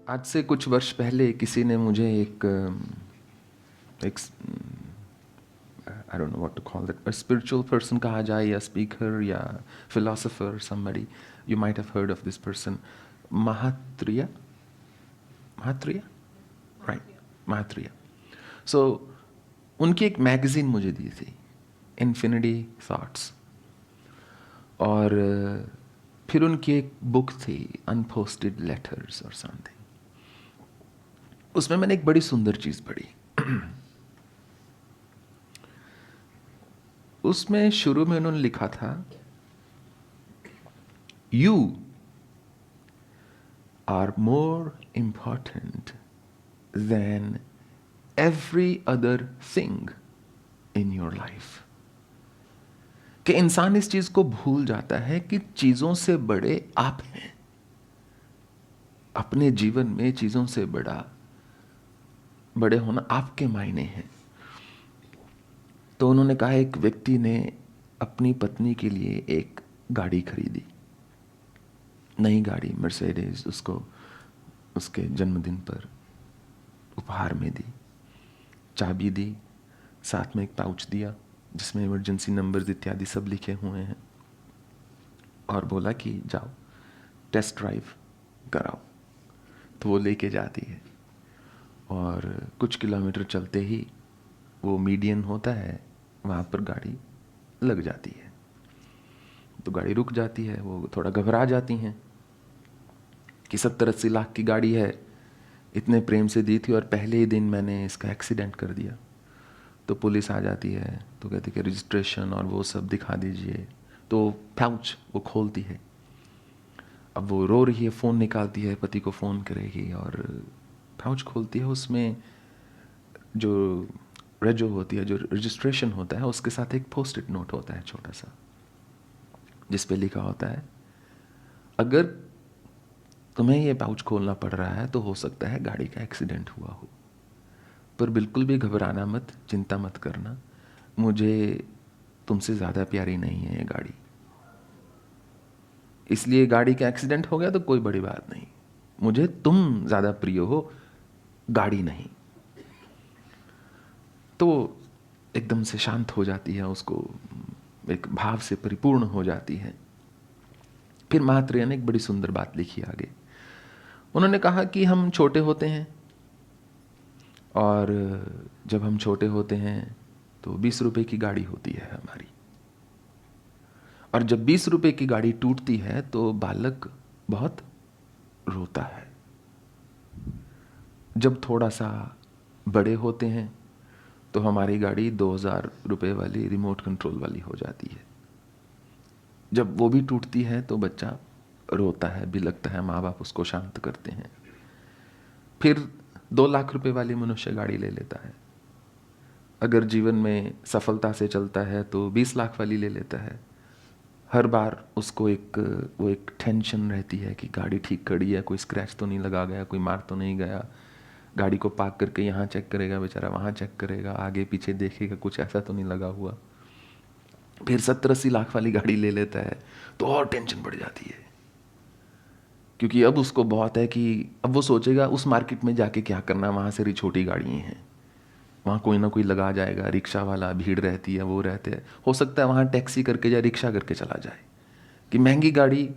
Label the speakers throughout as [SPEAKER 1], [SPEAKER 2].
[SPEAKER 1] आज से कुछ वर्ष पहले किसी ने मुझे एक I don't know what to call that, spiritual person कहा जाए या स्पीकर या philosopher, somebody you might have heard of this person, Mahatria Mahatria right, Mahatria. So उनकी एक मैगजीन मुझे दी थी, इन्फिनिटी थॉट्स, और फिर उनकी एक बुक थी अनपोस्टेड लेटर्स और समथिंग। उसमें मैंने एक बड़ी सुंदर चीज पढ़ी। उसमें शुरू में उन्होंने लिखा था, you are more important than every other thing in your life. कि इंसान इस चीज को भूल जाता है कि चीजों से बड़े आप हैं। अपने जीवन में चीजों से बड़े होना आपके मायने हैं। तो उन्होंने कहा, एक व्यक्ति ने अपनी पत्नी के लिए एक गाड़ी खरीदी, नई गाड़ी मर्सिडीज, उसको उसके जन्मदिन पर उपहार में दी। चाबी दी, साथ में एक पाउच दिया जिसमें इमरजेंसी नंबर्स इत्यादि सब लिखे हुए हैं, और बोला कि जाओ टेस्ट ड्राइव कराओ। तो वो लेके जाती है और कुछ किलोमीटर चलते ही वो मीडियन होता है, वहाँ पर गाड़ी लग जाती है। तो गाड़ी रुक जाती है, वो थोड़ा घबरा जाती हैं कि 70-80 लाख की गाड़ी है, इतने प्रेम से दी थी और पहले ही दिन मैंने इसका एक्सीडेंट कर दिया। तो पुलिस आ जाती है, तो कहती कि रजिस्ट्रेशन और वो सब दिखा दीजिए। तो पाउच वो खोलती है, अब वो रो रही है, फ़ोन निकालती है, पति को फ़ोन करेगी, और पाउच खोलती है। उसमें जो रेजो होती है, जो रजिस्ट्रेशन होता है, उसके साथ एक पोस्ट इट नोट होता है छोटा सा, जिस पे लिखा होता है, अगर तुम्हें ये पाउच खोलना पड़ रहा है तो हो सकता है गाड़ी का एक्सीडेंट हुआ हो, पर बिल्कुल भी घबराना मत, चिंता मत करना, मुझे तुमसे ज़्यादा प्यारी नहीं है ये गाड़ी, इसलिए गाड़ी का एक्सीडेंट हो गया तो कोई बड़ी बात नहीं, मुझे तुम ज़्यादा प्रिय हो, गाड़ी नहीं। तो एकदम से शांत हो जाती है, उसको एक भाव से परिपूर्ण हो जाती है। फिर महात्रेय ने एक बड़ी सुंदर बात लिखी आगे। उन्होंने कहा कि हम छोटे होते हैं, और जब हम छोटे होते हैं तो 20 रुपए की गाड़ी होती है हमारी, और जब 20 रुपए की गाड़ी टूटती है तो बालक बहुत रोता है। जब थोड़ा सा बड़े होते हैं तो हमारी गाड़ी 2000 रुपए वाली रिमोट कंट्रोल वाली हो जाती है। जब वो भी टूटती है तो बच्चा रोता है, बिलखता है, माँ बाप उसको शांत करते हैं। फिर 2 लाख रुपए वाली मनुष्य गाड़ी ले लेता है। अगर जीवन में सफलता से चलता है तो 20 लाख वाली ले लेता है। हर बार उसको वो एक टेंशन रहती है कि गाड़ी ठीक खड़ी है, कोई स्क्रैच तो नहीं लगा गया, कोई मार तो नहीं गया। गाड़ी को पार्क करके यहाँ चेक करेगा बेचारा, वहाँ चेक करेगा, आगे पीछे देखेगा कुछ ऐसा तो नहीं लगा हुआ। फिर 70-80 लाख वाली गाड़ी ले लेता है तो और टेंशन बढ़ जाती है, क्योंकि अब उसको बहुत है कि अब वो सोचेगा उस मार्केट में जाके क्या करना, वहाँ से छोटी गाड़ियाँ हैं, वहाँ कोई ना कोई लगा जाएगा, रिक्शा वाला, भीड़ रहती है, वो रहते हैं, हो सकता है वहाँ टैक्सी करके या रिक्शा करके चला जाए, कि महंगी गाड़ी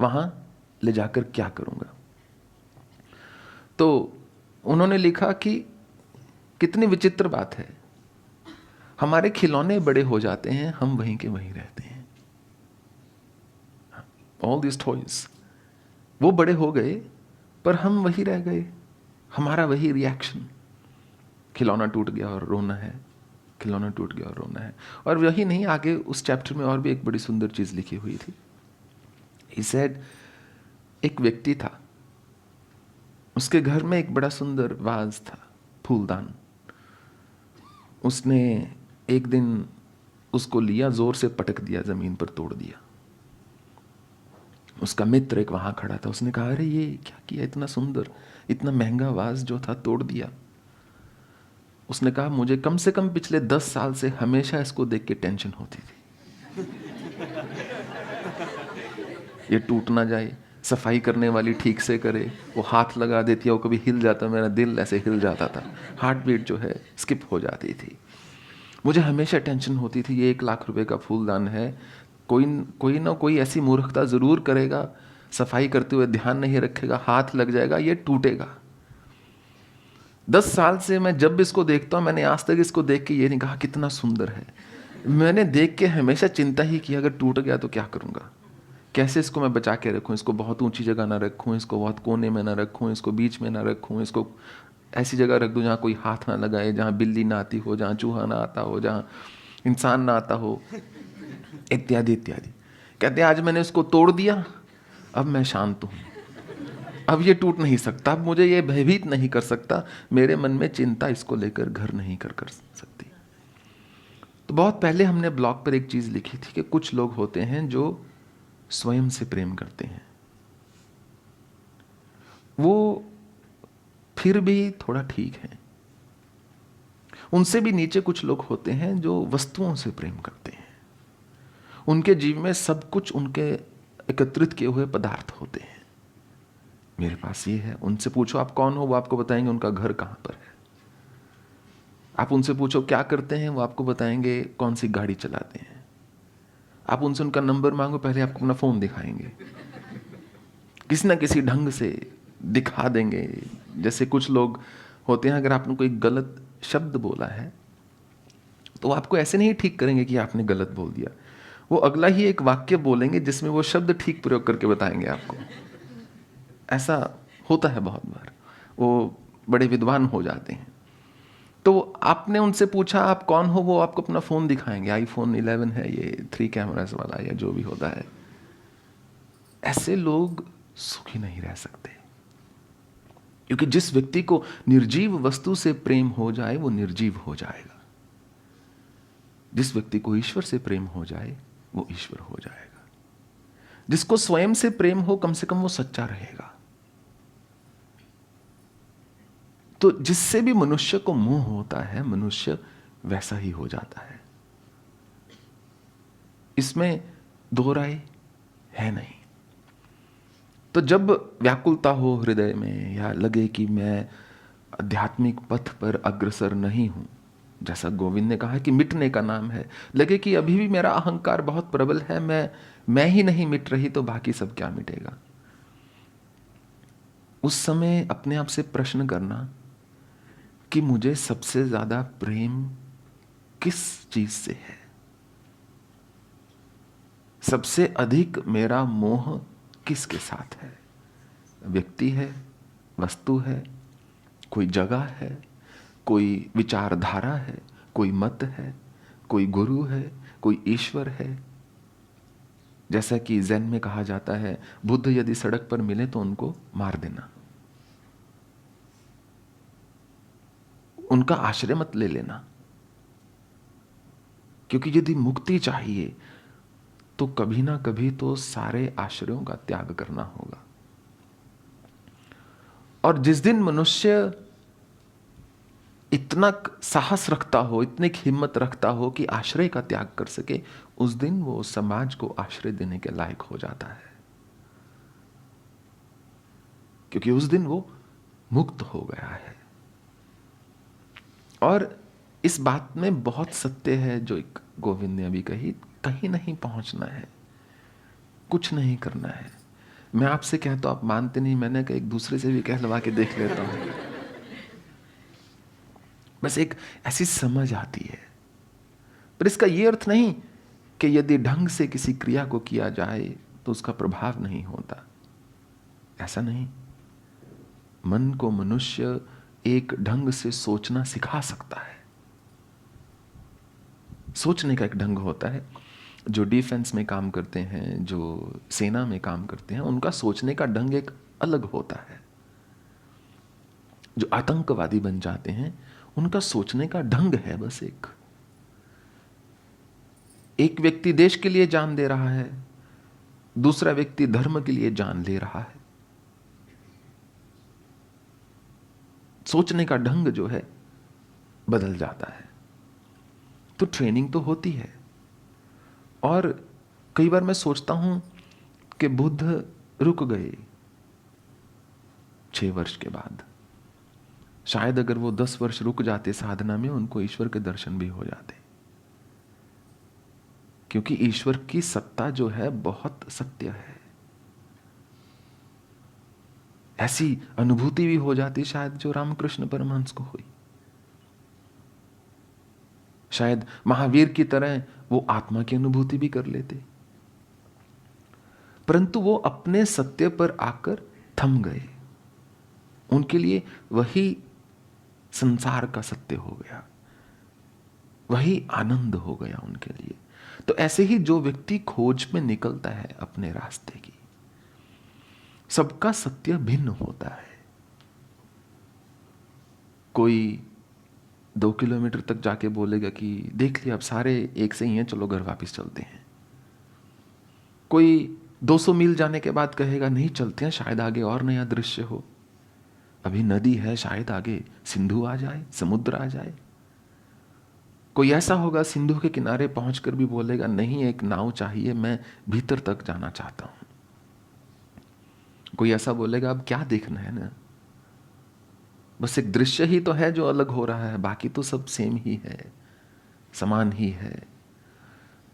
[SPEAKER 1] वहाँ ले जाकर क्या करूँगा। तो उन्होंने लिखा कि कितनी विचित्र बात है, हमारे खिलौने बड़े हो जाते हैं, हम वहीं के वहीं रहते हैं। ऑल दिस टॉयज वो बड़े हो गए पर हम वही रह गए, हमारा वही रिएक्शन, खिलौना टूट गया और रोना है, खिलौना टूट गया और रोना है। और वही नहीं, आगे उस चैप्टर में और भी एक बड़ी सुंदर चीज लिखी हुई थी। He said, एक व्यक्ति था, उसके घर में एक बड़ा सुंदर वाज था, फूलदान। उसने एक दिन उसको लिया, जोर से पटक दिया, जमीन पर तोड़ दिया। उसका मित्र एक वहां खड़ा था, उसने कहा, अरे ये क्या किया, इतना सुंदर, इतना महंगा वाज जो था तोड़ दिया। उसने कहा, मुझे कम से कम पिछले 10 साल से हमेशा इसको देख के टेंशन होती थी, ये टूट ना जाए, सफाई करने वाली ठीक से करे, वो हाथ लगा देती है, वो कभी हिल जाता, मेरा दिल ऐसे हिल जाता था, हार्ट बीट जो है स्किप हो जाती थी। मुझे हमेशा टेंशन होती थी, ये 1,00,000 रुपए का फूलदान है, कोई ना कोई ऐसी मूर्खता ज़रूर करेगा, सफाई करते हुए ध्यान नहीं रखेगा, हाथ लग जाएगा, ये टूटेगा। 10 साल से मैं जब इसको देखता हूँ, मैंने आज तक इसको देख के ये नहीं कहा कितना सुंदर है। मैंने देख के हमेशा चिंता ही की, अगर टूट गया तो क्या करूँगा, कैसे इसको मैं बचा के रखूँ, इसको बहुत ऊंची जगह ना रखूँ, इसको बहुत कोने में ना रखूँ, इसको बीच में ना रखूँ, इसको ऐसी जगह रख दूँ जहाँ कोई हाथ ना लगाए, जहाँ बिल्ली ना आती हो, जहाँ चूहा ना आता हो, जहाँ इंसान ना आता हो, इत्यादि इत्यादि। कहते आज मैंने उसको तोड़ दिया, अब मैं शांत हूँ, अब ये टूट नहीं सकता, अब मुझे ये भयभीत नहीं कर सकता, मेरे मन में चिंता इसको लेकर घर नहीं कर सकती। तो बहुत पहले हमने ब्लॉग पर एक चीज़ लिखी थी कि कुछ लोग होते हैं जो स्वयं से प्रेम करते हैं, वो फिर भी थोड़ा ठीक है। उनसे भी नीचे कुछ लोग होते हैं जो वस्तुओं से प्रेम करते हैं, उनके जीवन में सब कुछ उनके एकत्रित किए हुए पदार्थ होते हैं। मेरे पास ये है, उनसे पूछो आप कौन हो, वो आपको बताएंगे उनका घर कहाँ पर है। आप उनसे पूछो क्या करते हैं, वो आपको बताएंगे कौन सी गाड़ी चलाते हैं। आप उनसे उनका नंबर मांगो, पहले आपको अपना फ़ोन दिखाएंगे, किसी ना किसी ढंग से दिखा देंगे। जैसे कुछ लोग होते हैं, अगर आपने कोई गलत शब्द बोला है तो आपको ऐसे नहीं ठीक करेंगे कि आपने गलत बोल दिया, वो अगला ही एक वाक्य बोलेंगे जिसमें वो शब्द ठीक प्रयोग करके बताएंगे आपको। ऐसा होता है बहुत बार, वो बड़े विद्वान हो जाते हैं। तो आपने उनसे पूछा आप कौन हो, वो आपको अपना फ़ोन दिखाएंगे, iPhone 11 है ये, 3 कैमरास वाला या जो भी होता है। ऐसे लोग सुखी नहीं रह सकते, क्योंकि जिस व्यक्ति को निर्जीव वस्तु से प्रेम हो जाए वो निर्जीव हो जाएगा, जिस व्यक्ति को ईश्वर से प्रेम हो जाए वो ईश्वर हो जाएगा, जिसको स्वयं से प्रेम हो कम से कम वो सच्चा रहेगा। तो जिससे भी मनुष्य को मोह होता है, मनुष्य वैसा ही हो जाता है, इसमें दो राय है नहीं। तो जब व्याकुलता हो हृदय में, या लगे कि मैं आध्यात्मिक पथ पर अग्रसर नहीं हूं, जैसा गोविंद ने कहा कि मिटने का नाम है, लगे कि अभी भी मेरा अहंकार बहुत प्रबल है, मैं ही नहीं मिट रही तो बाकी सब क्या मिटेगा, उस समय अपने आप से प्रश्न करना कि मुझे सबसे ज्यादा प्रेम किस चीज से है, सबसे अधिक मेरा मोह किसके साथ है। व्यक्ति है, वस्तु है, कोई जगह है, कोई विचारधारा है, कोई मत है, कोई गुरु है, कोई ईश्वर है। जैसा कि ज़ेन में कहा जाता है, बुद्ध यदि सड़क पर मिले तो उनको मार देना, उनका आश्रय मत ले लेना, क्योंकि यदि मुक्ति चाहिए तो कभी ना कभी तो सारे आश्रयों का त्याग करना होगा। और जिस दिन मनुष्य इतना साहस रखता हो, इतनी हिम्मत रखता हो कि आश्रय का त्याग कर सके, उस दिन वो समाज को आश्रय देने के लायक हो जाता है, क्योंकि उस दिन वो मुक्त हो गया है। और इस बात में बहुत सत्य है जो एक गोविंद ने अभी कही, कहीं नहीं पहुंचना है, कुछ नहीं करना है। मैं आपसे कहता हूं, आप मानते नहीं, मैंने कहा एक दूसरे से भी कहलवा के देख लेता हूं, बस एक ऐसी समझ आती है। पर इसका यह अर्थ नहीं कि यदि ढंग से किसी क्रिया को किया जाए तो उसका प्रभाव नहीं होता, ऐसा नहीं। मन को मनुष्य एक ढंग से सोचना सिखा सकता है। सोचने का एक ढंग होता है। जो डिफेंस में काम करते हैं, जो सेना में काम करते हैं, उनका सोचने का ढंग एक अलग होता है। जो आतंकवादी बन जाते हैं, उनका सोचने का ढंग है बस एक व्यक्ति देश के लिए जान दे रहा है, दूसरा व्यक्ति धर्म के लिए जान ले रहा है। सोचने का ढंग जो है बदल जाता है। तो ट्रेनिंग तो होती है। और कई बार मैं सोचता हूं कि बुद्ध रुक गए 6 वर्ष के बाद। शायद अगर वो 10 वर्ष रुक जाते साधना में, उनको ईश्वर के दर्शन भी हो जाते, क्योंकि ईश्वर की सत्ता जो है बहुत सत्य है। ऐसी अनुभूति भी हो जाती शायद जो रामकृष्ण परमहंस को हुई। शायद महावीर की तरह वो आत्मा की अनुभूति भी कर लेते, परंतु वो अपने सत्य पर आकर थम गए। उनके लिए वही संसार का सत्य हो गया, वही आनंद हो गया उनके लिए। तो ऐसे ही जो व्यक्ति खोज में निकलता है अपने रास्ते की, सबका सत्य भिन्न होता है। कोई 2 किलोमीटर तक जाके बोलेगा कि देख लिया अब सारे एक से ही हैं, चलो घर वापस चलते हैं। कोई 200 मील जाने के बाद कहेगा नहीं चलते हैं, शायद आगे और नया दृश्य हो, अभी नदी है, शायद आगे सिंधु आ जाए, समुद्र आ जाए। कोई ऐसा होगा सिंधु के किनारे पहुंचकर भी बोलेगा नहीं, एक नाव चाहिए, मैं भीतर तक जाना चाहता हूं। कोई ऐसा बोलेगा अब क्या देखना है ना, बस एक दृश्य ही तो है जो अलग हो रहा है, बाकी तो सब सेम ही है, समान ही है।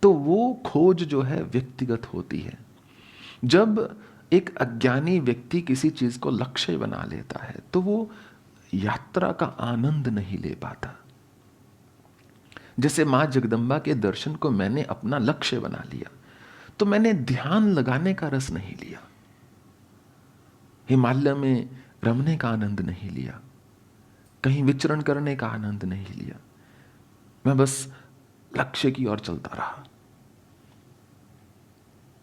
[SPEAKER 1] तो वो खोज जो है व्यक्तिगत होती है। जब एक अज्ञानी व्यक्ति किसी चीज को लक्ष्य बना लेता है तो वो यात्रा का आनंद नहीं ले पाता। जैसे मां जगदम्बा के दर्शन को मैंने अपना लक्ष्य बना लिया, तो मैंने ध्यान लगाने का रस नहीं लिया, हिमालय में रमने का आनंद नहीं लिया, कहीं विचरण करने का आनंद नहीं लिया, मैं बस लक्ष्य की ओर चलता रहा।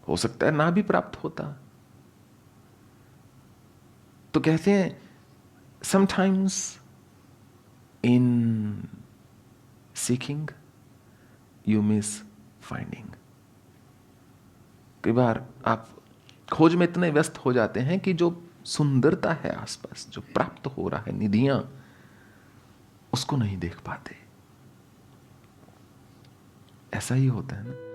[SPEAKER 1] हो सकता है ना भी प्राप्त होता। तो कहते हैं sometimes in seeking you miss finding. कई बार आप खोज में इतने व्यस्त हो जाते हैं कि जो सुंदरता है आसपास, जो प्राप्त हो रहा है, निधियां, उसको नहीं देख पाते। ऐसा ही होता है ना।